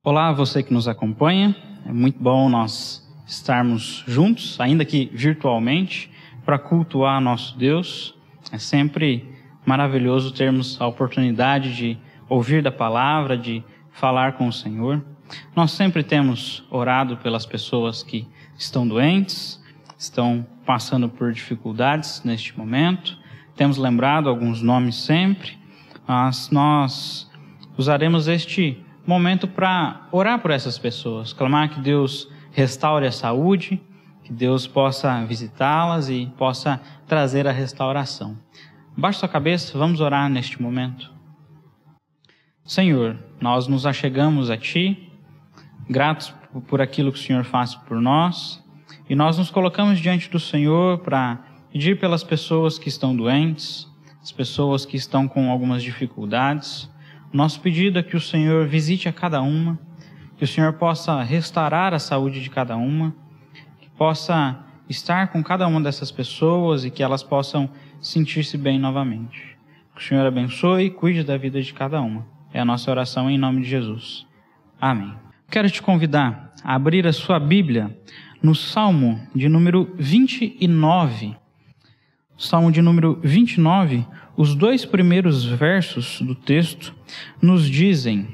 Olá, você que nos acompanha. É muito bom nós estarmos juntos, ainda que virtualmente, para cultuar nosso Deus. É sempre maravilhoso termos a oportunidade de ouvir da palavra, de falar com o Senhor. Nós sempre temos orado pelas pessoas que estão doentes, estão passando por dificuldades neste momento. Temos lembrado alguns nomes sempre, mas nós usaremos este momento para orar por essas pessoas, clamar que Deus restaure a saúde, que Deus possa visitá-las e possa trazer a restauração. Baixe sua cabeça, vamos orar neste momento. Senhor, nós nos achegamos a Ti, gratos por aquilo que o Senhor faz por nós, e nós nos colocamos diante do Senhor para pedir pelas pessoas que estão doentes, as pessoas que estão com algumas dificuldades. Nosso pedido é que o Senhor visite a cada uma, que o Senhor possa restaurar a saúde de cada uma, que possa estar com cada uma dessas pessoas e que elas possam sentir-se bem novamente. Que o Senhor abençoe e cuide da vida de cada uma. É a nossa oração em nome de Jesus. Amém. Quero te convidar a abrir a sua Bíblia no Salmo de número 29. Salmo de número 29, os dois primeiros versos do texto nos dizem: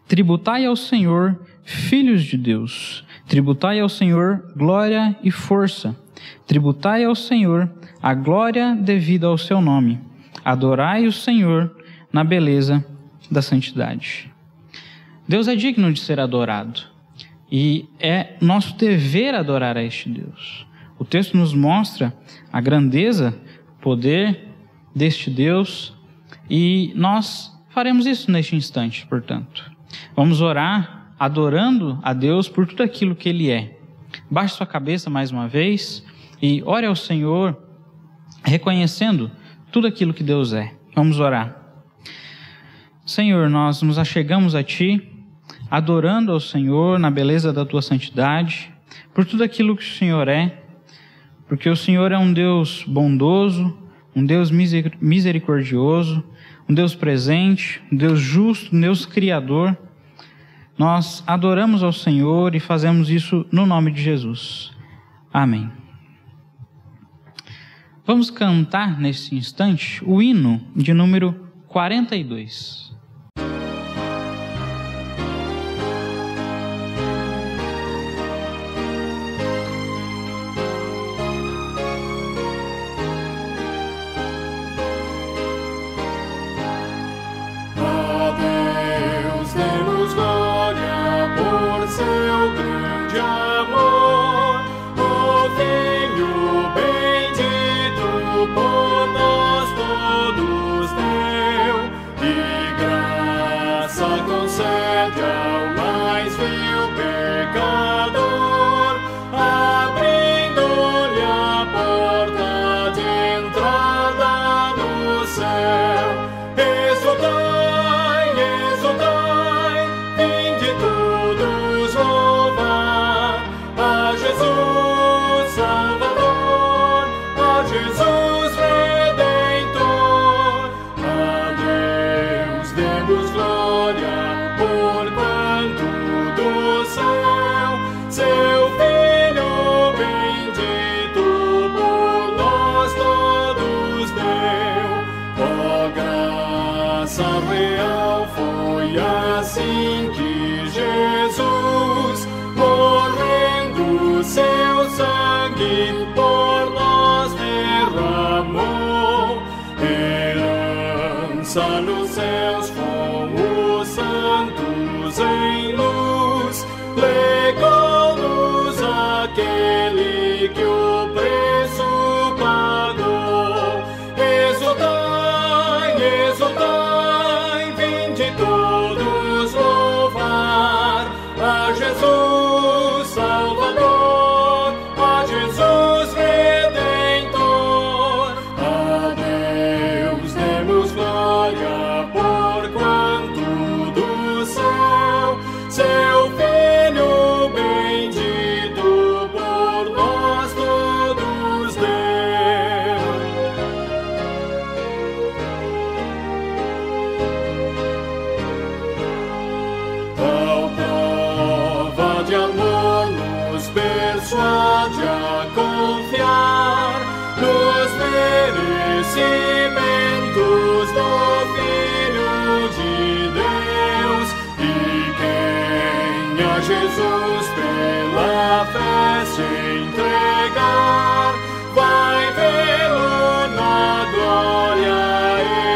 tributai ao Senhor, filhos de Deus, tributai ao Senhor glória e força, tributai ao Senhor a glória devida ao seu nome, adorai o Senhor na beleza da santidade. Deus é digno de ser adorado e é nosso dever adorar a este Deus. O texto nos mostra a grandeza, o poder deste Deus e nós faremos isso neste instante, portanto. Vamos orar adorando a Deus por tudo aquilo que Ele é. Baixe sua cabeça mais uma vez e ore ao Senhor reconhecendo tudo aquilo que Deus é. Vamos orar. Senhor, nós nos achegamos a Ti, adorando ao Senhor na beleza da Tua santidade, por tudo aquilo que o Senhor é, porque o Senhor é um Deus bondoso, um Deus misericordioso, um Deus presente, um Deus justo, um Deus criador. Nós adoramos ao Senhor e fazemos isso no nome de Jesus. Amém. Vamos cantar nesse instante o hino de número 42. Nos céus com os santos em luz, legou-nos aquele que o preço pagou. Exultai, exultai, vinde todos louvar a Jesus Salvador, a Jesus Redentor. A Deus demos glória, porquanto do céu seu Filho bendito por nós todos deu. confiar nos merecimentos do Filho de Deus. E quem a Jesus pela fé se entregar, vai vê-lo na glória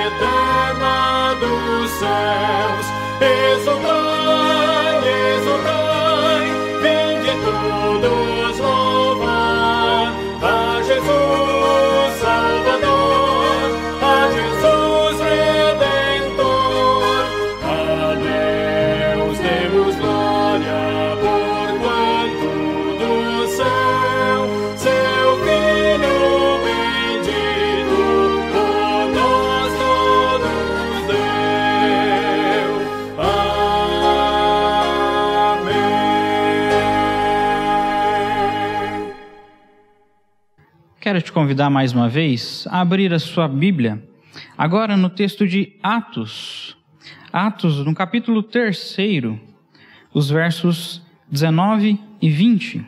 eterna dos céus. Exultai, exultai, vinde todos louvar a Jesus Salvador, a Jesus Redentor. A Deus demos glória, porquanto do céu seu Filho bendito por nós todos deu. Amém. Quero te convidar mais uma vez a abrir a sua Bíblia, agora no texto de Atos. Atos, no capítulo 3, os versos 19 e 20.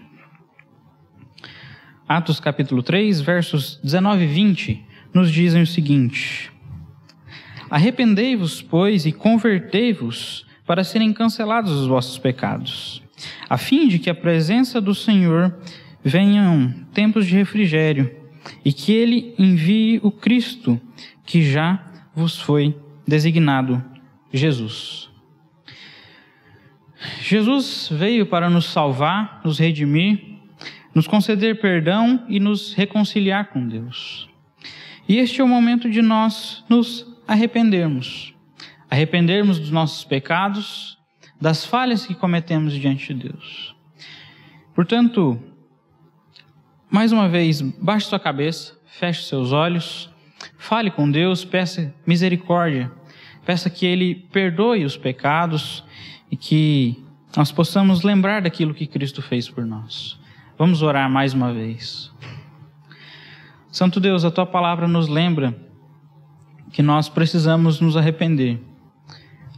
Atos capítulo 3, versos 19 e 20, nos dizem o seguinte: Arrependei-vos, pois, e convertei-vos, para serem cancelados os vossos pecados, a fim de que a presença do Senhor venham tempos de refrigério, e que Ele envie o Cristo, que já vos foi designado, Jesus. Jesus veio para nos salvar, nos redimir, nos conceder perdão e nos reconciliar com Deus. E este é o momento de nós nos arrependermos dos nossos pecados, das falhas que cometemos diante de Deus. Portanto, mais uma vez, baixe sua cabeça, feche seus olhos, fale com Deus, peça misericórdia, peça que Ele perdoe os pecados e que nós possamos lembrar daquilo que Cristo fez por nós. Vamos orar mais uma vez. Santo Deus, a Tua palavra nos lembra que nós precisamos nos arrepender.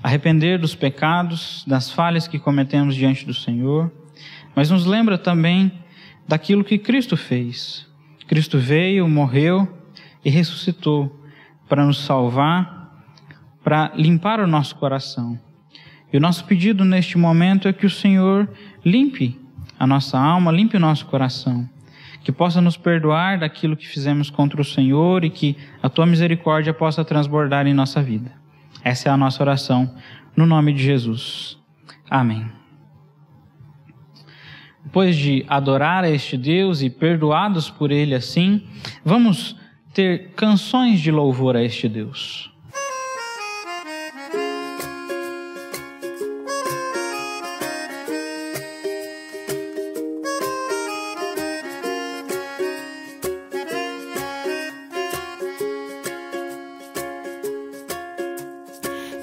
Arrepender dos pecados, das falhas que cometemos diante do Senhor, mas nos lembra também daquilo que Cristo fez. Cristo veio, morreu e ressuscitou para nos salvar, para limpar o nosso coração. E o nosso pedido neste momento é que o Senhor limpe a nossa alma, limpe o nosso coração, que possa nos perdoar daquilo que fizemos contra o Senhor e que a Tua misericórdia possa transbordar em nossa vida. Essa é a nossa oração, no nome de Jesus. Amém. Depois de adorar a este Deus e perdoados por Ele assim, vamos ter canções de louvor a este Deus.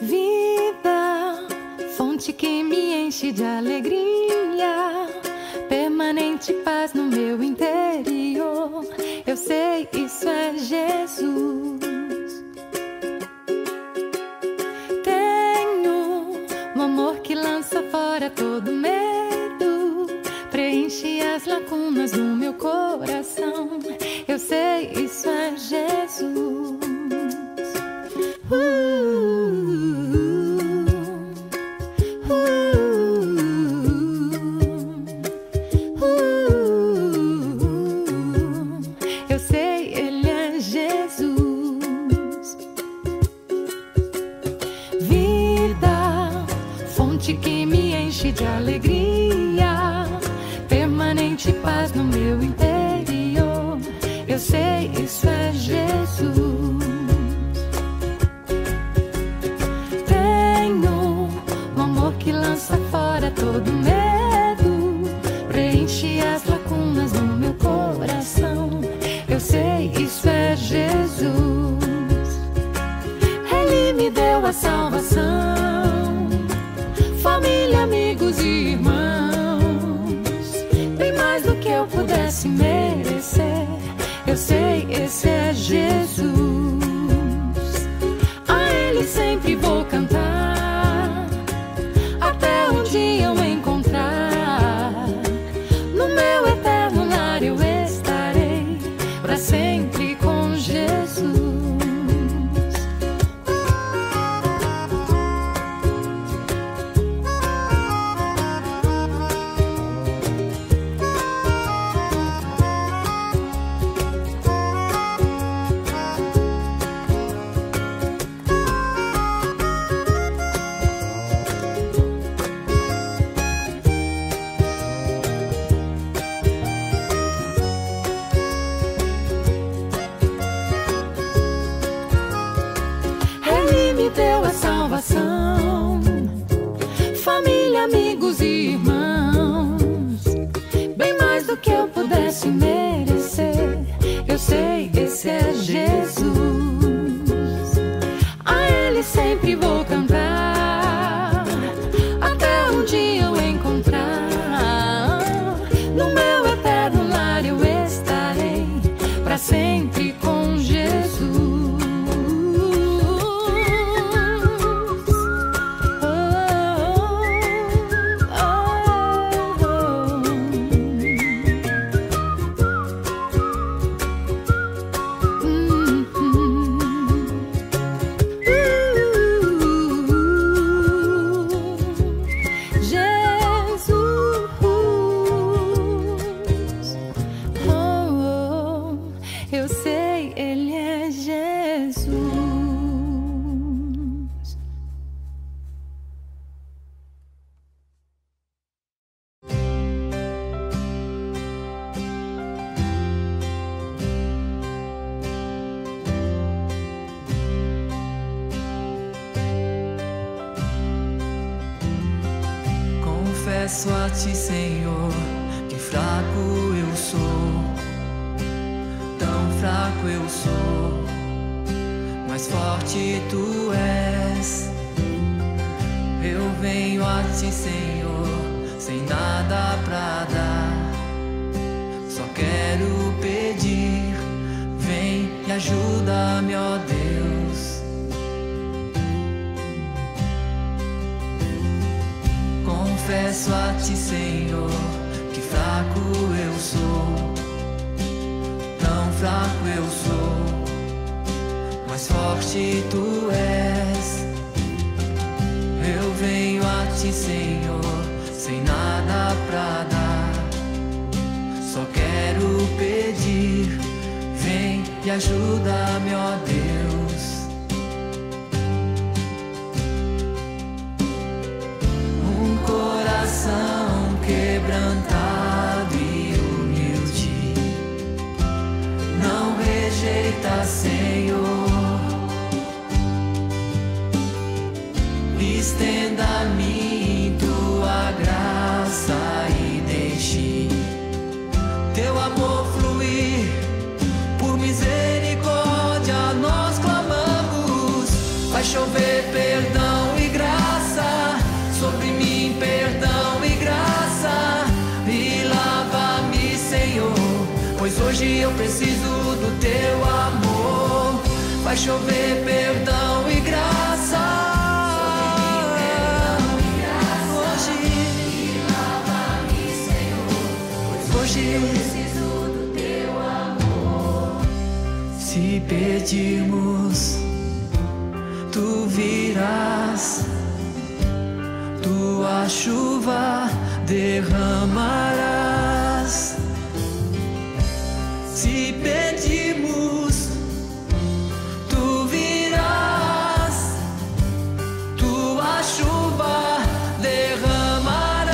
Vida, fonte que me enche de alegria, permanente paz no meu interior. Eu sei, isso é Jesus. Tenho um amor que lança fora todo medo, preenche as lacunas do meu coração. Eu sei, isso é Jesus. Eu sei, Ele é Jesus. Vida, fonte que me enche de alegria, permanente paz no meu interior. Eu sei, isso é Jesus. Lança fora todo medo, preenche as lacunas no meu coração. Eu sei, isso é Jesus. Ele me deu a salvação, família, amigos e irmãos, bem mais do que eu pudesse merecer. Eu sei, esse é Jesus. A Ele sempre vou cantar, até um dia eu encontrar. No meu eterno lar eu estarei. pudesse merecer. Eu sei, esse é Jesus. A Ele sempre vou cantar, até um dia eu encontrar. No meu eterno lar eu estarei, pra sempre com Jesus. Eu sei, Ele é Jesus. Confesso a ti, Senhor, que fraco eu sou. Tão fraco eu sou, mas forte tu és. Eu venho a ti, Senhor, sem nada pra dar. Só quero pedir, vem e ajuda-me, ó Deus. Confesso a ti, Senhor, que fraco eu sou. Tão fraco eu sou, mas forte tu és. Eu venho a ti, Senhor, sem nada pra dar. Só quero pedir, vem e ajuda-me, ó Deus. Um coração quebrantado e humilde não rejeita, Senhor. Estenda a mim tua graça e deixe teu amor fluir. Por misericórdia nós clamamos. Vai chover perdão e graça sobre mim, perdão e graça. E lava-me, Senhor, pois hoje eu preciso do teu amor. Vai chover perdão e graça. Hoje eu preciso do teu amor. Se pedirmos, tu virás, tua chuva derramarás. Se pedirmos, tu virás, tua chuva derramarás.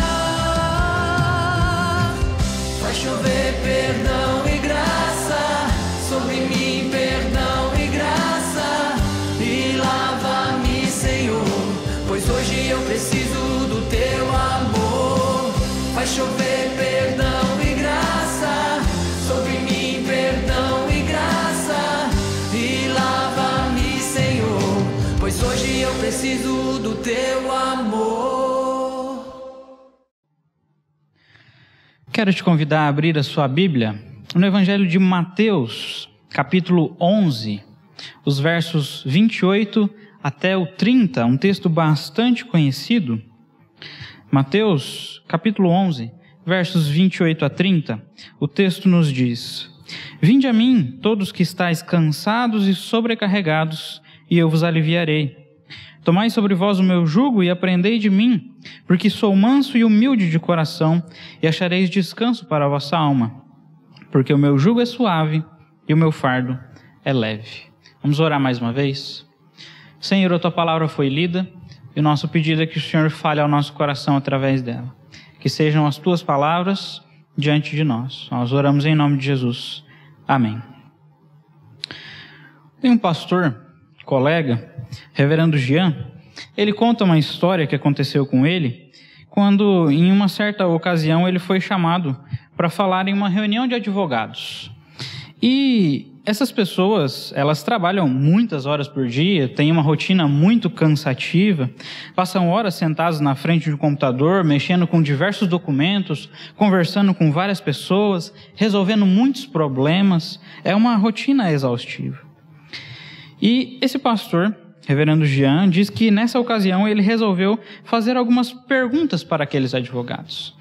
Vai chover perdão e graça sobre mim, perdão e graça. E lava-me, Senhor, pois hoje eu preciso do teu amor. Vai chover perdão e graça sobre mim, perdão e graça. E lava-me, Senhor, pois hoje eu preciso do teu amor. Quero te convidar a abrir a sua Bíblia no Evangelho de Mateus, capítulo 11, os versos 28 até o 30, um texto bastante conhecido. Mateus, capítulo 11, versos 28 a 30, o texto nos diz: Vinde a mim, todos que estáis cansados e sobrecarregados, e eu vos aliviarei. Tomai sobre vós o meu jugo e aprendei de mim, porque sou manso e humilde de coração, e achareis descanso para a vossa alma. Porque o meu jugo é suave e o meu fardo é leve. Vamos orar mais uma vez? Senhor, a tua palavra foi lida, e o nosso pedido é que o Senhor fale ao nosso coração através dela. Que sejam as tuas palavras diante de nós. Nós oramos em nome de Jesus. Amém. Tem um pastor, colega, reverendo Jean, ele conta uma história que aconteceu com ele, quando, em uma certa ocasião, ele foi chamado para falar em uma reunião de advogados. E essas pessoas, elas trabalham muitas horas por dia, têm uma rotina muito cansativa, passam horas sentados na frente do computador, mexendo com diversos documentos, conversando com várias pessoas, resolvendo muitos problemas. É uma rotina exaustiva. E esse pastor, reverendo Jean, diz que nessa ocasião ele resolveu fazer algumas perguntas para aqueles advogados.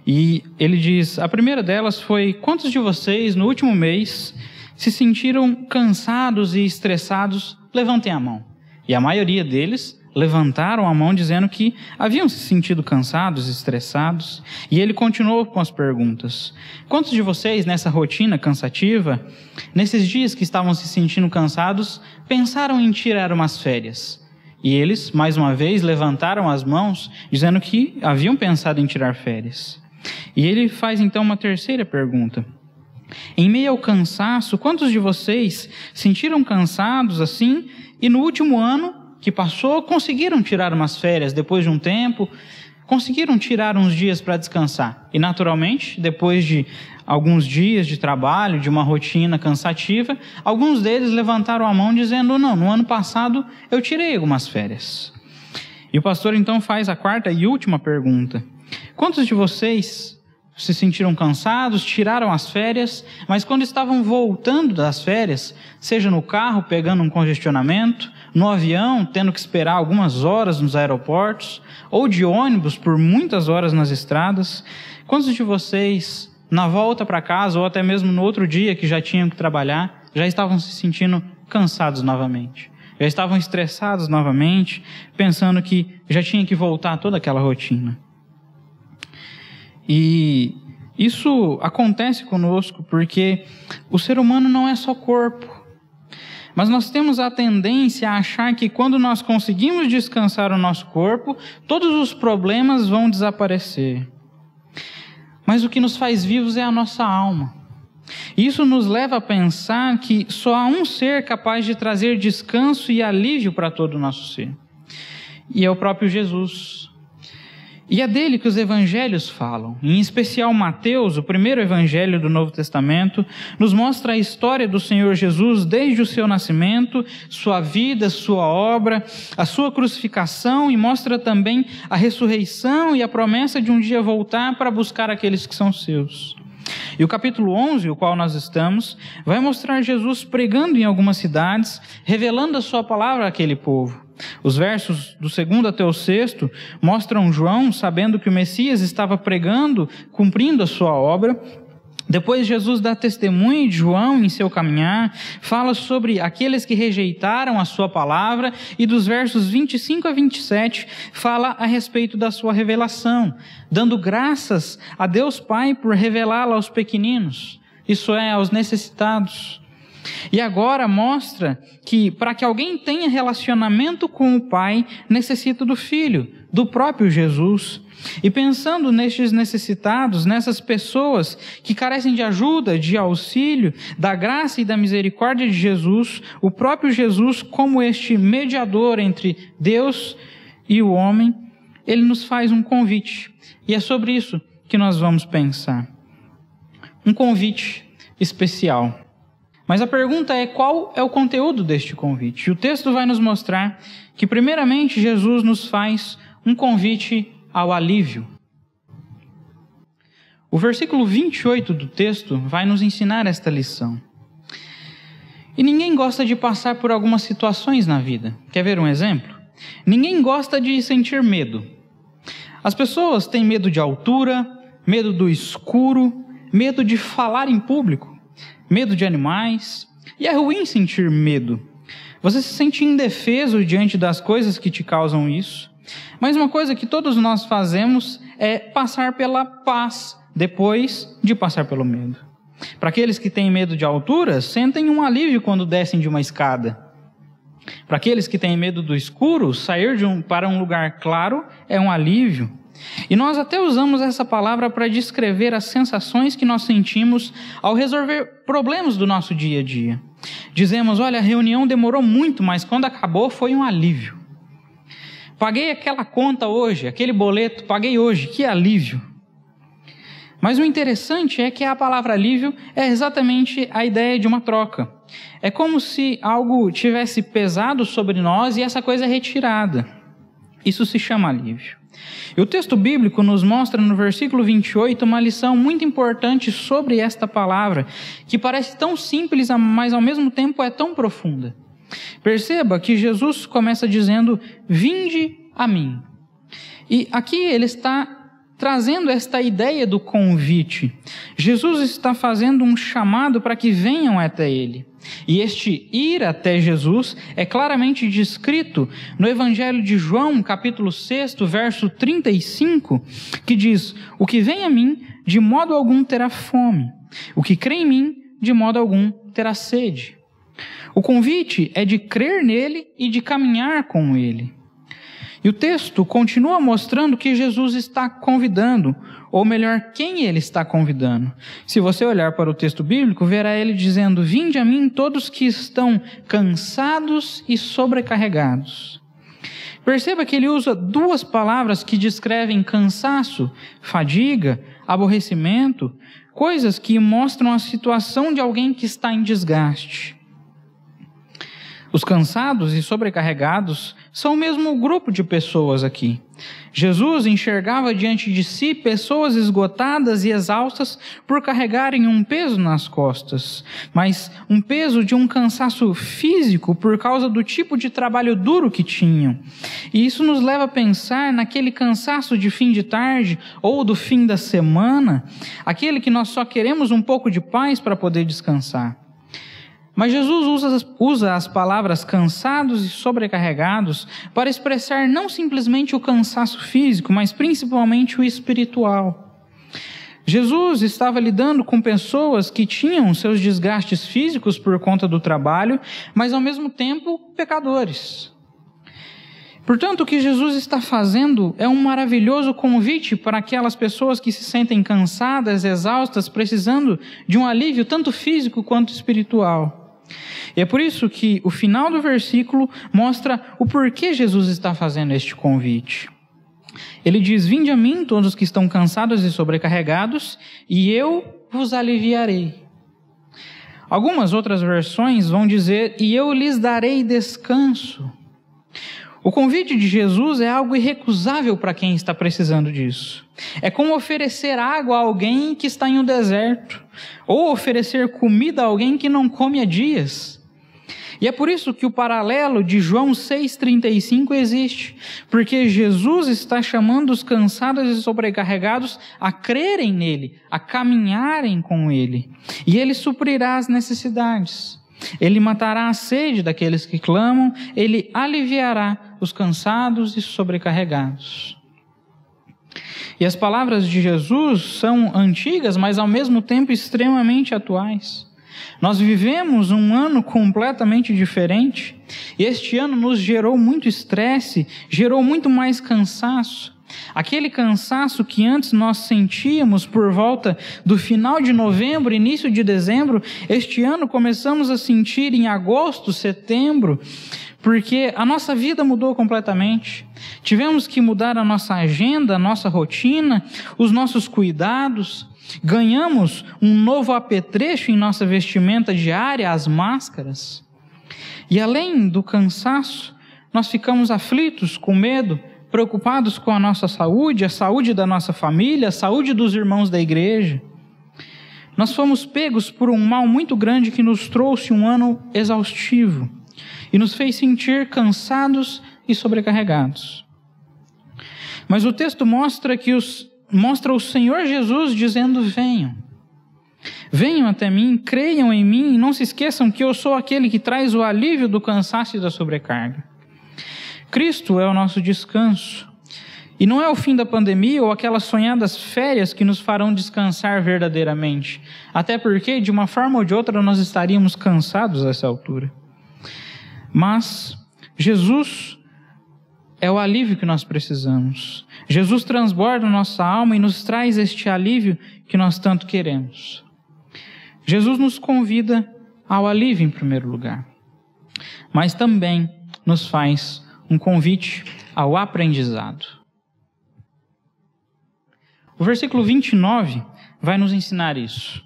E ele diz, a primeira delas foi: quantos de vocês no último mês se sentiram cansados e estressados? Levantem a mão. E a maioria deles levantaram a mão dizendo que haviam se sentido cansados e estressados. E ele continuou com as perguntas. Quantos de vocês nessa rotina cansativa, nesses dias que estavam se sentindo cansados, pensaram em tirar umas férias? E eles, mais uma vez, levantaram as mãos dizendo que haviam pensado em tirar férias. E ele faz então uma terceira pergunta. Em meio ao cansaço, quantos de vocês sentiram cansados assim e no último ano que passou conseguiram tirar umas férias depois de um tempo, conseguiram tirar uns dias para descansar? E naturalmente, depois de alguns dias de trabalho, de uma rotina cansativa, alguns deles levantaram a mão dizendo: não, no ano passado eu tirei algumas férias. E o pastor então faz a quarta e última pergunta. Quantos de vocês se sentiram cansados, tiraram as férias, mas quando estavam voltando das férias, seja no carro pegando um congestionamento, no avião tendo que esperar algumas horas nos aeroportos, ou de ônibus por muitas horas nas estradas, quantos de vocês na volta para casa ou até mesmo no outro dia que já tinham que trabalhar, já estavam se sentindo cansados novamente? Já estavam estressados novamente, pensando que já tinha que voltar a toda aquela rotina. E isso acontece conosco porque o ser humano não é só corpo. Mas nós temos a tendência a achar que quando nós conseguimos descansar o nosso corpo, todos os problemas vão desaparecer. Mas o que nos faz vivos é a nossa alma. Isso nos leva a pensar que só há um ser capaz de trazer descanso e alívio para todo o nosso ser. E é o próprio Jesus. E é dele que os evangelhos falam. Em especial Mateus, o primeiro evangelho do Novo Testamento, nos mostra a história do Senhor Jesus desde o seu nascimento, sua vida, sua obra, a sua crucificação, e mostra também a ressurreição e a promessa de um dia voltar para buscar aqueles que são seus. E o capítulo 11, o qual nós estamos, vai mostrar Jesus pregando em algumas cidades, revelando a sua palavra àquele povo. Os versos do 2º até o 6º mostram João sabendo que o Messias estava pregando, cumprindo a sua obra. Depois Jesus dá testemunho de João em seu caminhar, fala sobre aqueles que rejeitaram a sua palavra, e dos versos 25 a 27 fala a respeito da sua revelação, dando graças a Deus Pai por revelá-la aos pequeninos, isso é, aos necessitados. E agora mostra que para que alguém tenha relacionamento com o Pai, necessita do Filho, do próprio Jesus. E pensando nestes necessitados, nessas pessoas que carecem de ajuda, de auxílio, da graça e da misericórdia de Jesus, o próprio Jesus, como este mediador entre Deus e o homem, ele nos faz um convite. E é sobre isso que nós vamos pensar. Um convite especial. Mas a pergunta é: qual é o conteúdo deste convite? E o texto vai nos mostrar que, primeiramente, Jesus nos faz um convite ao alívio. O versículo 28 do texto vai nos ensinar esta lição. E ninguém gosta de passar por algumas situações na vida. Quer ver um exemplo? Ninguém gosta de sentir medo. As pessoas têm medo de altura, medo do escuro, medo de falar em público, medo de animais. E é ruim sentir medo. Você se sente indefeso diante das coisas que te causam isso. Mas uma coisa que todos nós fazemos é passar pela paz depois de passar pelo medo. Para aqueles que têm medo de alturas, sentem um alívio quando descem de uma escada. Para aqueles que têm medo do escuro, sair para um lugar claro é um alívio. E nós até usamos essa palavra para descrever as sensações que nós sentimos ao resolver problemas do nosso dia a dia. Dizemos: olha, a reunião demorou muito, mas quando acabou foi um alívio. Paguei aquela conta hoje, aquele boleto, paguei hoje, que alívio. Mas o interessante é que a palavra alívio é exatamente a ideia de uma troca. É como se algo tivesse pesado sobre nós e essa coisa é retirada. Isso se chama alívio. E o texto bíblico nos mostra no versículo 28 uma lição muito importante sobre esta palavra, que parece tão simples, mas ao mesmo tempo é tão profunda. Perceba que Jesus começa dizendo: vinde a mim. E aqui ele está trazendo esta ideia do convite. Jesus está fazendo um chamado para que venham até ele. E este ir até Jesus é claramente descrito no Evangelho de João, capítulo 6, verso 35, que diz: o que vem a mim, de modo algum terá fome. O que crê em mim, de modo algum terá sede. O convite é de crer nele e de caminhar com ele. E o texto continua mostrando que Jesus está convidando, ou melhor, quem ele está convidando. Se você olhar para o texto bíblico, verá ele dizendo: vinde a mim todos que estão cansados e sobrecarregados. Perceba que ele usa duas palavras que descrevem cansaço, fadiga, aborrecimento, coisas que mostram a situação de alguém que está em desgaste. Os cansados e sobrecarregados são o mesmo grupo de pessoas aqui. Jesus enxergava diante de si pessoas esgotadas e exaustas por carregarem um peso nas costas, mas um peso de um cansaço físico por causa do tipo de trabalho duro que tinham. E isso nos leva a pensar naquele cansaço de fim de tarde ou do fim da semana, aquele que nós só queremos um pouco de paz para poder descansar. Mas Jesus usa as palavras cansados e sobrecarregados para expressar não simplesmente o cansaço físico, mas principalmente o espiritual. Jesus estava lidando com pessoas que tinham seus desgastes físicos por conta do trabalho, mas ao mesmo tempo pecadores. Portanto, o que Jesus está fazendo é um maravilhoso convite para aquelas pessoas que se sentem cansadas, exaustas, precisando de um alívio tanto físico quanto espiritual. E é por isso que o final do versículo mostra o porquê Jesus está fazendo este convite. Ele diz: vinde a mim todos que estão cansados e sobrecarregados, e eu vos aliviarei. Algumas outras versões vão dizer: e eu lhes darei descanso. O convite de Jesus é algo irrecusável para quem está precisando disso. É como oferecer água a alguém que está em um deserto, ou oferecer comida a alguém que não come há dias. E é por isso que o paralelo de João 6,35 existe, porque Jesus está chamando os cansados e sobrecarregados a crerem nele, a caminharem com ele, e ele suprirá as necessidades. Ele matará a sede daqueles que clamam, ele aliviará os cansados e sobrecarregados. E as palavras de Jesus são antigas, mas ao mesmo tempo extremamente atuais. Nós vivemos um ano completamente diferente. Este ano nos gerou muito estresse, gerou muito mais cansaço. Aquele cansaço que antes nós sentíamos por volta do final de novembro, início de dezembro, este ano começamos a sentir em agosto, setembro, porque a nossa vida mudou completamente. Tivemos que mudar a nossa agenda, a nossa rotina, os nossos cuidados. Ganhamos um novo apetrecho em nossa vestimenta diária, as máscaras. E além do cansaço, nós ficamos aflitos, com medo, preocupados com a nossa saúde, a saúde da nossa família, a saúde dos irmãos da igreja. Nós fomos pegos por um mal muito grande que nos trouxe um ano exaustivo e nos fez sentir cansados e sobrecarregados. Mas o texto mostra o Senhor Jesus dizendo: venham. Venham até mim, creiam em mim e não se esqueçam que eu sou aquele que traz o alívio do cansaço e da sobrecarga. Cristo é o nosso descanso. E não é o fim da pandemia ou aquelas sonhadas férias que nos farão descansar verdadeiramente. Até porque, de uma forma ou de outra, nós estaríamos cansados a essa altura. Mas Jesus é o alívio que nós precisamos. Jesus transborda nossa alma e nos traz este alívio que nós tanto queremos. Jesus nos convida ao alívio em primeiro lugar, mas também nos faz um convite ao aprendizado. O versículo 29 vai nos ensinar isso.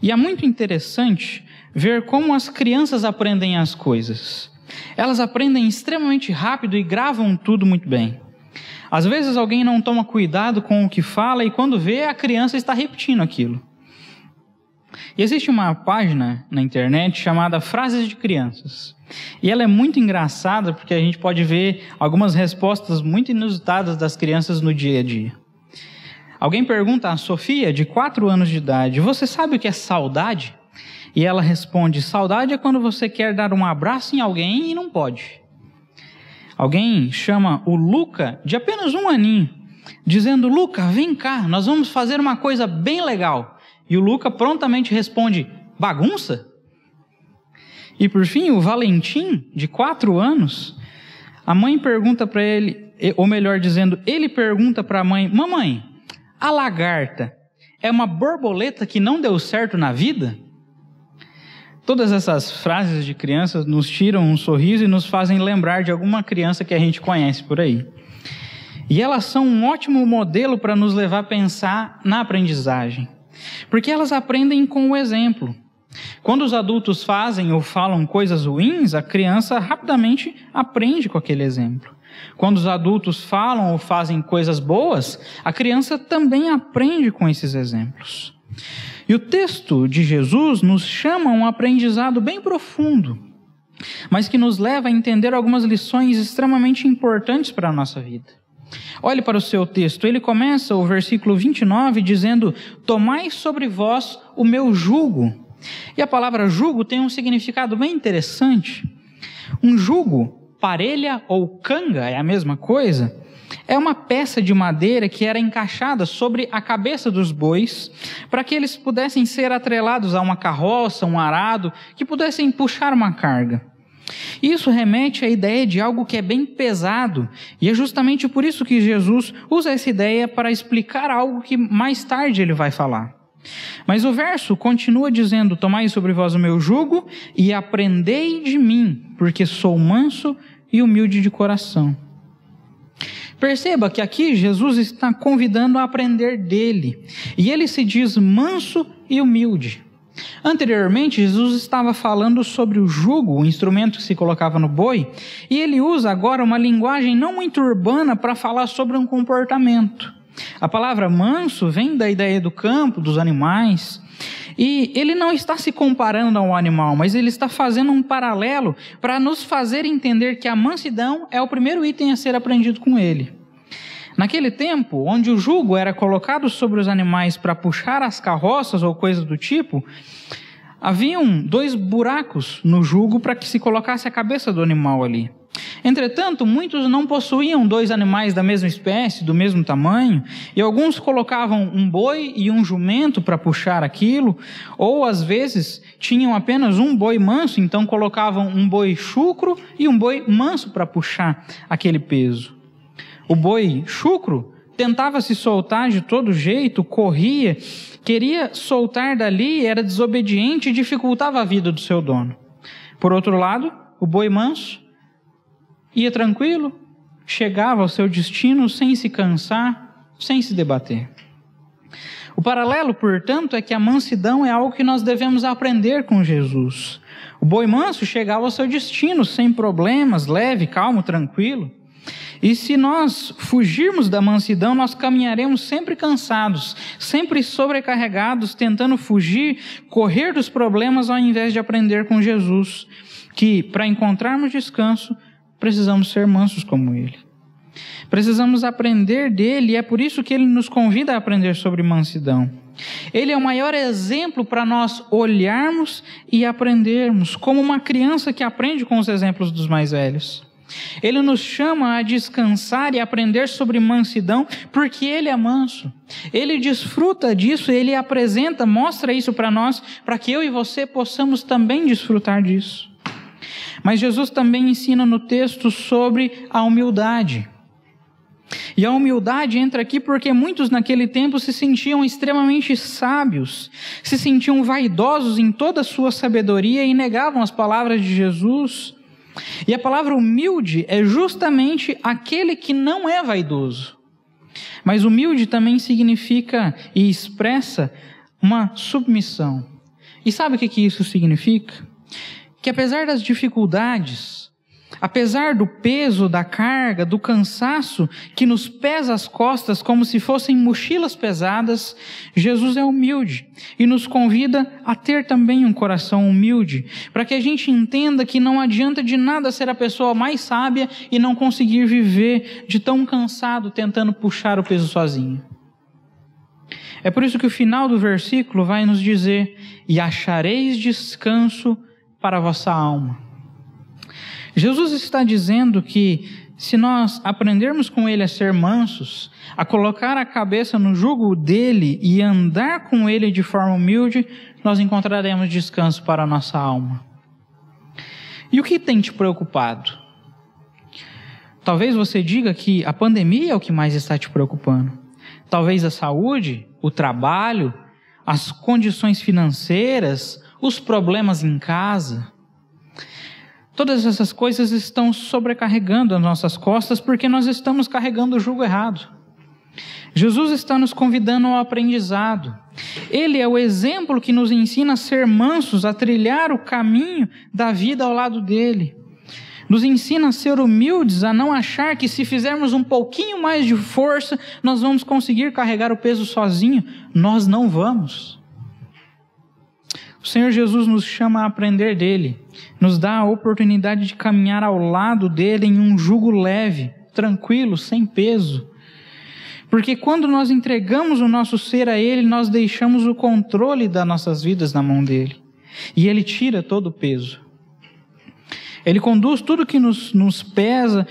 E é muito interessante ver como as crianças aprendem as coisas. Elas aprendem extremamente rápido e gravam tudo muito bem. Às vezes alguém não toma cuidado com o que fala e quando vê, a criança está repetindo aquilo. E existe uma página na internet chamada Frases de Crianças. E ela é muito engraçada porque a gente pode ver algumas respostas muito inusitadas das crianças no dia a dia. Alguém pergunta a Sofia, de 4 anos de idade, você sabe o que é saudade? E ela responde, saudade é quando você quer dar um abraço em alguém e não pode. Alguém chama o Luca, de apenas 1 aninho, dizendo, Luca, vem cá, nós vamos fazer uma coisa bem legal. E o Luca prontamente responde, bagunça? E por fim, o Valentim, de 4 anos, a mãe pergunta para ele, ou melhor dizendo, ele pergunta para a mãe, mamãe, a lagarta é uma borboleta que não deu certo na vida? Todas essas frases de crianças nos tiram um sorriso e nos fazem lembrar de alguma criança que a gente conhece por aí. E elas são um ótimo modelo para nos levar a pensar na aprendizagem. Porque elas aprendem com o exemplo. Quando os adultos fazem ou falam coisas ruins, a criança rapidamente aprende com aquele exemplo. Quando os adultos falam ou fazem coisas boas, a criança também aprende com esses exemplos. E o texto de Jesus nos chama a um aprendizado bem profundo, mas que nos leva a entender algumas lições extremamente importantes para a nossa vida. Olhe para o seu texto, ele começa o versículo 29 dizendo, tomai sobre vós o meu jugo. E a palavra jugo tem um significado bem interessante. Um jugo, parelha ou canga, é a mesma coisa, é uma peça de madeira que era encaixada sobre a cabeça dos bois, para que eles pudessem ser atrelados a uma carroça, um arado, que pudessem puxar uma carga. Isso remete à ideia de algo que é bem pesado, e é justamente por isso que Jesus usa essa ideia para explicar algo que mais tarde ele vai falar. Mas o verso continua dizendo, tomai sobre vós o meu jugo e aprendei de mim, porque sou manso e humilde de coração. Perceba que aqui Jesus está convidando a aprender dele, e ele se diz manso e humilde. Anteriormente, Jesus estava falando sobre o jugo, o instrumento que se colocava no boi, e ele usa agora uma linguagem não muito urbana para falar sobre um comportamento. A palavra manso vem da ideia do campo, dos animais, e ele não está se comparando ao animal, mas ele está fazendo um paralelo para nos fazer entender que a mansidão é o primeiro item a ser aprendido com ele. Naquele tempo, onde o jugo era colocado sobre os animais para puxar as carroças ou coisas do tipo, haviam 2 buracos no jugo para que se colocasse a cabeça do animal ali. Entretanto, muitos não possuíam 2 animais da mesma espécie, do mesmo tamanho, e alguns colocavam um boi e um jumento para puxar aquilo, ou às vezes tinham apenas um boi manso, então colocavam um boi chucro e um boi manso para puxar aquele peso. O boi chucro tentava se soltar de todo jeito, corria, queria soltar dali, era desobediente e dificultava a vida do seu dono. Por outro lado, o boi manso ia tranquilo, chegava ao seu destino sem se cansar, sem se debater. O paralelo, portanto, é que a mansidão é algo que nós devemos aprender com Jesus. O boi manso chegava ao seu destino sem problemas, leve, calmo, tranquilo. E se nós fugirmos da mansidão, nós caminharemos sempre cansados, sempre sobrecarregados, tentando fugir, correr dos problemas ao invés de aprender com Jesus, que para encontrarmos descanso, precisamos ser mansos como Ele. Precisamos aprender dele e é por isso que Ele nos convida a aprender sobre mansidão. Ele é o maior exemplo para nós olharmos e aprendermos, como uma criança que aprende com os exemplos dos mais velhos. Ele nos chama a descansar e aprender sobre mansidão, porque Ele é manso. Ele desfruta disso, Ele apresenta, mostra isso para nós, para que eu e você possamos também desfrutar disso. Mas Jesus também ensina no texto sobre a humildade. E a humildade entra aqui porque muitos naquele tempo se sentiam extremamente sábios, se sentiam vaidosos em toda a sua sabedoria e negavam as palavras de Jesus. E a palavra humilde é justamente aquele que não é vaidoso. Mas humilde também significa e expressa uma submissão. E sabe o que isso significa? Que apesar das dificuldades, apesar do peso, da carga, do cansaço que nos pesa as costas como se fossem mochilas pesadas, Jesus é humilde e nos convida a ter também um coração humilde, para que a gente entenda que não adianta de nada ser a pessoa mais sábia e não conseguir viver de tão cansado tentando puxar o peso sozinho. É por isso que o final do versículo vai nos dizer: e achareis descanso para a vossa alma. Jesus está dizendo que se nós aprendermos com Ele a ser mansos, a colocar a cabeça no jugo dEle e andar com Ele de forma humilde, nós encontraremos descanso para a nossa alma. E o que tem te preocupado? Talvez você diga que a pandemia é o que mais está te preocupando. Talvez a saúde, o trabalho, as condições financeiras, os problemas em casa. Todas essas coisas estão sobrecarregando as nossas costas porque nós estamos carregando o jugo errado. Jesus está nos convidando ao aprendizado. Ele é o exemplo que nos ensina a ser mansos, a trilhar o caminho da vida ao lado dele. Nos ensina a ser humildes, a não achar que se fizermos um pouquinho mais de força, nós vamos conseguir carregar o peso sozinho. Nós não vamos. O Senhor Jesus nos chama a aprender dele, nos dá a oportunidade de caminhar ao lado dele em um jugo leve, tranquilo, sem peso. Porque quando nós entregamos o nosso ser a ele, nós deixamos o controle das nossas vidas na mão dele. E ele tira todo o peso. Ele conduz tudo que nos pesa,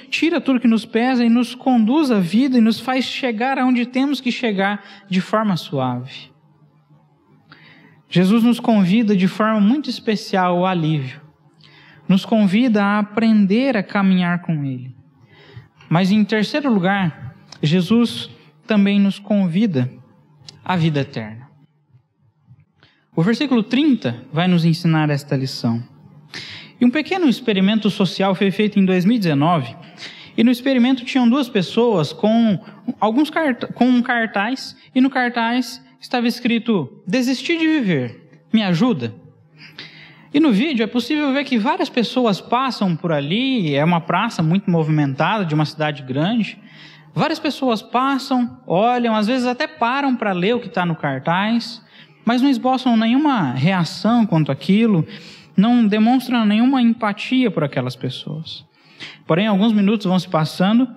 tira tudo que nos pesa e nos conduz à vida e nos faz chegar aonde temos que chegar de forma suave. Jesus nos convida de forma muito especial ao alívio. Nos convida a aprender a caminhar com Ele. Mas em terceiro lugar, Jesus também nos convida à vida eterna. O versículo 30 vai nos ensinar esta lição. E um pequeno experimento social foi feito em 2019. E no experimento tinham duas pessoas com um cartaz. E no cartaz estava escrito: desistir de viver, me ajuda? E no vídeo é possível ver que várias pessoas passam por ali. É uma praça muito movimentada de uma cidade grande. Várias pessoas passam, olham, às vezes até param para ler o que está no cartaz, mas não esboçam nenhuma reação quanto àquilo, não demonstram nenhuma empatia por aquelas pessoas. Porém, alguns minutos vão se passando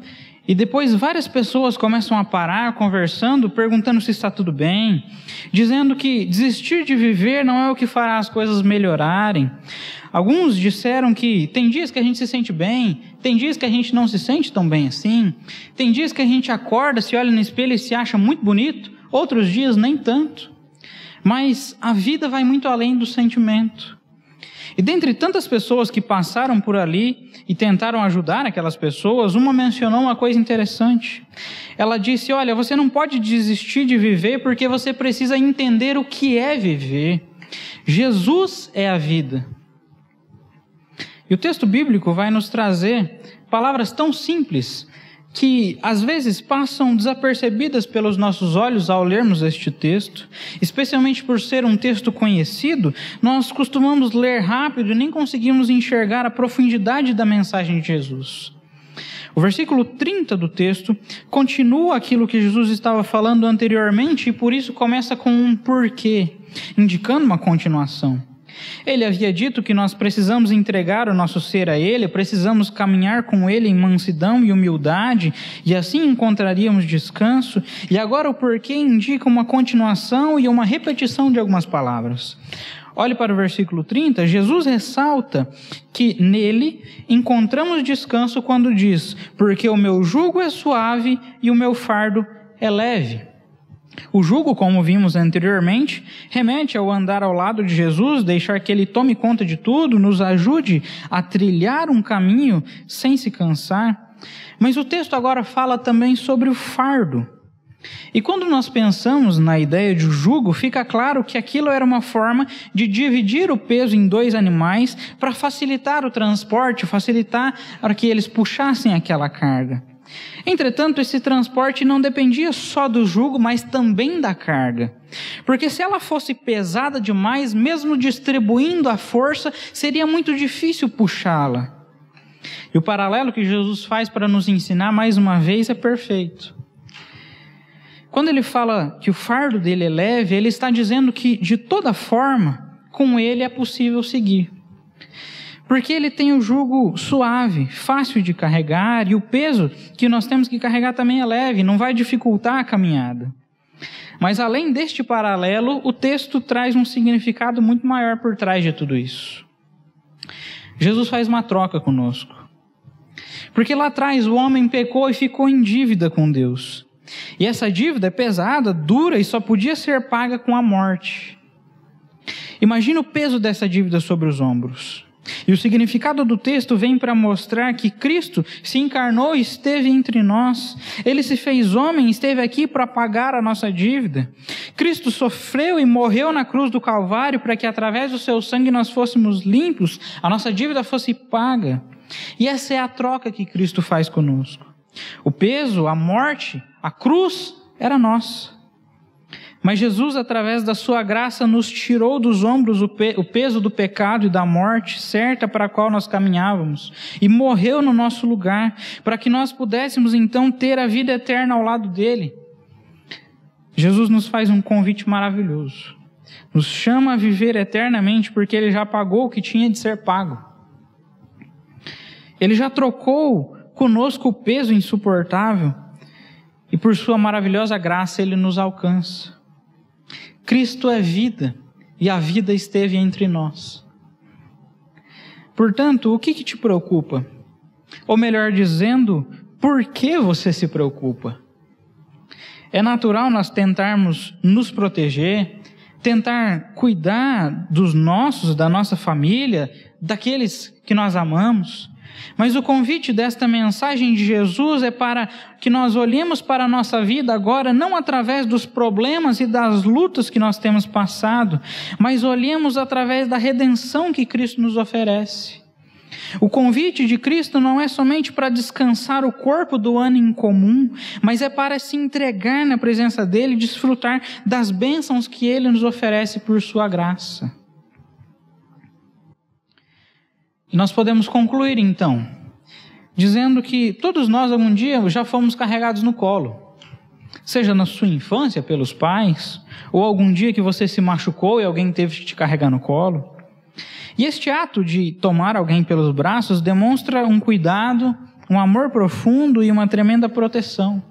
e depois várias pessoas começam a parar, conversando, perguntando se está tudo bem, dizendo que desistir de viver não é o que fará as coisas melhorarem. Alguns disseram que tem dias que a gente se sente bem, tem dias que a gente não se sente tão bem assim, tem dias que a gente acorda, se olha no espelho e se acha muito bonito, outros dias nem tanto. Mas a vida vai muito além do sentimento. E dentre tantas pessoas que passaram por ali e tentaram ajudar aquelas pessoas, uma mencionou uma coisa interessante. Ela disse: olha, você não pode desistir de viver porque você precisa entender o que é viver. Jesus é a vida. E o texto bíblico vai nos trazer palavras tão simples que às vezes passam desapercebidas pelos nossos olhos ao lermos este texto, especialmente por ser um texto conhecido. Nós costumamos ler rápido e nem conseguimos enxergar a profundidade da mensagem de Jesus. O versículo 30 do texto continua aquilo que Jesus estava falando anteriormente e por isso começa com um porquê, indicando uma continuação. Ele havia dito que nós precisamos entregar o nosso ser a Ele, precisamos caminhar com Ele em mansidão e humildade, e assim encontraríamos descanso. E agora o porquê indica uma continuação e uma repetição de algumas palavras. Olhe para o versículo 30, Jesus ressalta que nele encontramos descanso quando diz: porque o meu jugo é suave e o meu fardo é leve. O jugo, como vimos anteriormente, remete ao andar ao lado de Jesus, deixar que Ele tome conta de tudo, nos ajude a trilhar um caminho sem se cansar. Mas o texto agora fala também sobre o fardo. E quando nós pensamos na ideia de jugo, fica claro que aquilo era uma forma de dividir o peso em 2 animais para facilitar o transporte, facilitar para que eles puxassem aquela carga. Entretanto, esse transporte não dependia só do jugo, mas também da carga. Porque se ela fosse pesada demais, mesmo distribuindo a força, seria muito difícil puxá-la. E o paralelo que Jesus faz para nos ensinar mais uma vez é perfeito. Quando ele fala que o fardo dele é leve, ele está dizendo que, de toda forma, com ele é possível seguir. Porque ele tem o jugo suave, fácil de carregar, e o peso que nós temos que carregar também é leve, não vai dificultar a caminhada. Mas além deste paralelo, o texto traz um significado muito maior por trás de tudo isso. Jesus faz uma troca conosco. Porque lá atrás o homem pecou e ficou em dívida com Deus. E essa dívida é pesada, dura e só podia ser paga com a morte. Imagina o peso dessa dívida sobre os ombros. E o significado do texto vem para mostrar que Cristo se encarnou e esteve entre nós. Ele se fez homem e esteve aqui para pagar a nossa dívida. Cristo sofreu e morreu na cruz do Calvário para que através do seu sangue nós fôssemos limpos, a nossa dívida fosse paga. E essa é a troca que Cristo faz conosco. O peso, a morte, a cruz era nossa. Mas Jesus, através da sua graça, nos tirou dos ombros o peso do pecado e da morte certa para a qual nós caminhávamos, e morreu no nosso lugar, para que nós pudéssemos então ter a vida eterna ao lado dele. Jesus nos faz um convite maravilhoso. Nos chama a viver eternamente, porque ele já pagou o que tinha de ser pago. Ele já trocou conosco o peso insuportável, e por sua maravilhosa graça ele nos alcança. Cristo é vida, e a vida esteve entre nós. Portanto, o que te preocupa? Ou melhor dizendo, por que você se preocupa? É natural nós tentarmos nos proteger, tentar cuidar dos nossos, da nossa família, daqueles que nós amamos. Mas o convite desta mensagem de Jesus é para que nós olhemos para a nossa vida agora, não através dos problemas e das lutas que nós temos passado, mas olhemos através da redenção que Cristo nos oferece. O convite de Cristo não é somente para descansar o corpo do ânimo comum, mas é para se entregar na presença dele e desfrutar das bênçãos que ele nos oferece por sua graça. E nós podemos concluir então, dizendo que todos nós algum dia já fomos carregados no colo. Seja na sua infância pelos pais, ou algum dia que você se machucou e alguém teve que te carregar no colo. E este ato de tomar alguém pelos braços demonstra um cuidado, um amor profundo e uma tremenda proteção.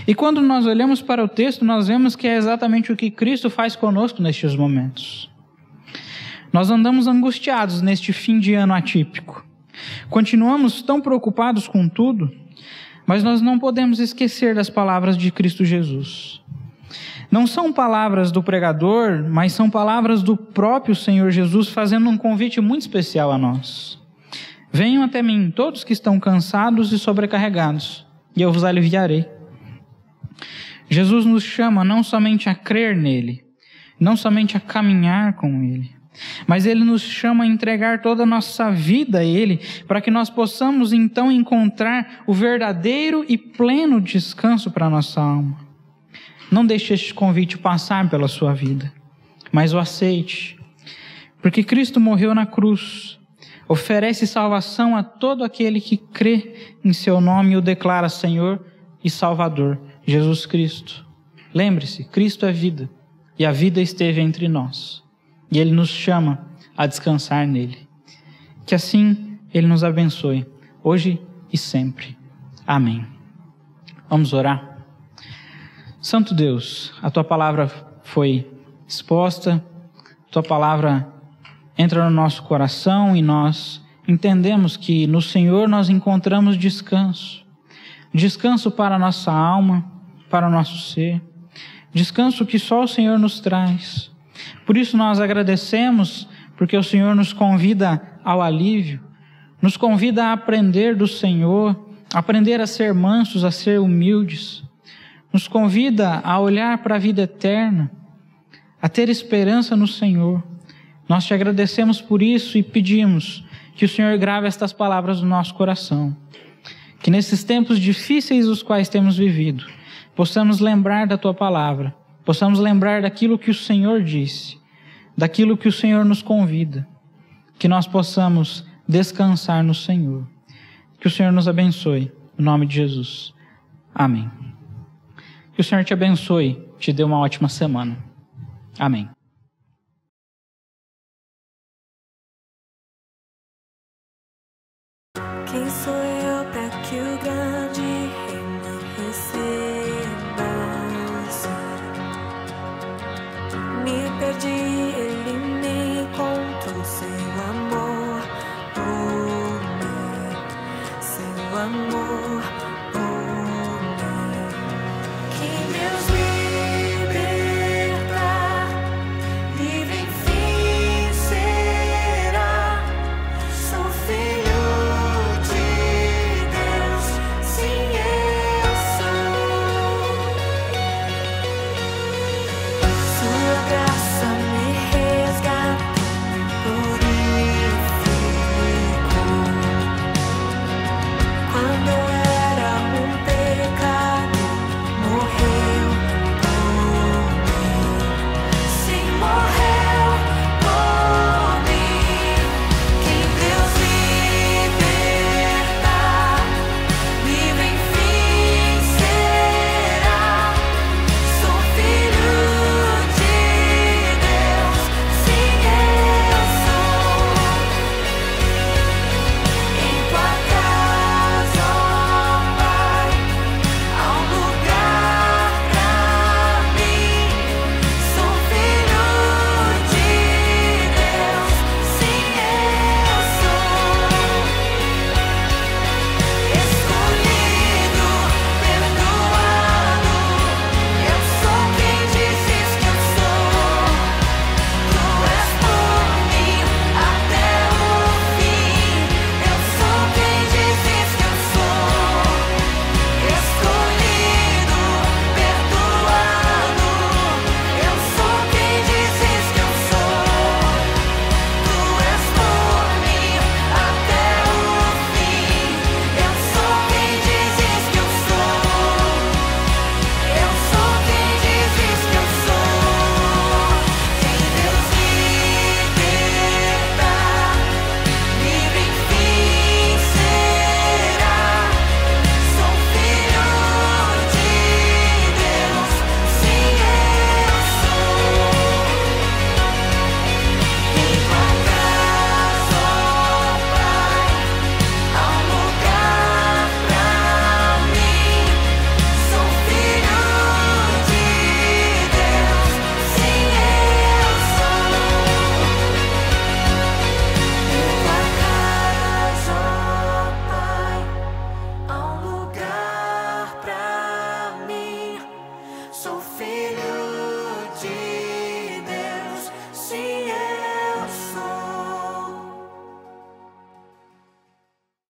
E quando nós olhamos para o texto, nós vemos que é exatamente o que Cristo faz conosco nestes momentos. Nós andamos angustiados neste fim de ano atípico. Continuamos tão preocupados com tudo, mas nós não podemos esquecer das palavras de Cristo Jesus. Não são palavras do pregador, mas são palavras do próprio Senhor Jesus fazendo um convite muito especial a nós. Venham até mim, todos que estão cansados e sobrecarregados, e eu vos aliviarei. Jesus nos chama não somente a crer nele, não somente a caminhar com ele, mas ele nos chama a entregar toda a nossa vida a ele, para que nós possamos então encontrar o verdadeiro e pleno descanso para a nossa alma. Não deixe este convite passar pela sua vida, mas o aceite, porque Cristo morreu na cruz, oferece salvação a todo aquele que crê em seu nome e o declara Senhor e Salvador, Jesus Cristo. Lembre-se, Cristo é vida, e a vida esteve entre nós. E Ele nos chama a descansar nele. Que assim Ele nos abençoe, hoje e sempre. Amém. Vamos orar? Santo Deus, a Tua palavra foi exposta, a Tua palavra entra no nosso coração e nós entendemos que no Senhor nós encontramos descanso. Descanso para a nossa alma, para o nosso ser. Descanso que só o Senhor nos traz. Por isso nós agradecemos, porque o Senhor nos convida ao alívio, nos convida a aprender do Senhor, aprender a ser mansos, a ser humildes. nos convida a olhar para a vida eterna, a ter esperança no Senhor. Nós te agradecemos por isso e pedimos que o Senhor grave estas palavras no nosso coração. Que nesses tempos difíceis os quais temos vivido, possamos lembrar da Tua palavra, possamos lembrar daquilo que o Senhor disse, daquilo que o Senhor nos convida, que nós possamos descansar no Senhor. Que o Senhor nos abençoe, em nome de Jesus. Amém. Que o Senhor te abençoe, te dê uma ótima semana. Amém. Quem sou eu para que o grande rei me receba? Me perdi, ele me encontrou. Seu amor por mim, seu amor por mim. Que Deus libertar, livre enfim será. Sou filho de Deus, sim eu sou. Sua graça me resgatou, purificou. Quando eu era pecador, morreu por mim. Sim, morreu por mim. Quem Deus libertar, livre enfim será. Sou filho de Deus, sim eu sou. Em tua casa, ó Pai, há lugar pra mim. Sou filho de Deus, sim eu sou. Escolhido, perdoado, eu sou quem dizes que eu sou. Tu és por mim até o fim. Eu sou quem dizes que eu sou. Escolhido, perdoado, eu sou quem dizes que eu sou. Tu és por mim até o fim. Eu sou quem dizes que eu sou. Eu sou quem dizes que eu sou. Quem Deus libertar, livre enfim será. Sou filho de Deus, sim eu sou. Em tua casa, ó Pai, há lugar pra mim. Sou filho de Deus, sim eu sou. Em tua casa, ó Pai, há lugar pra mim. Sou filho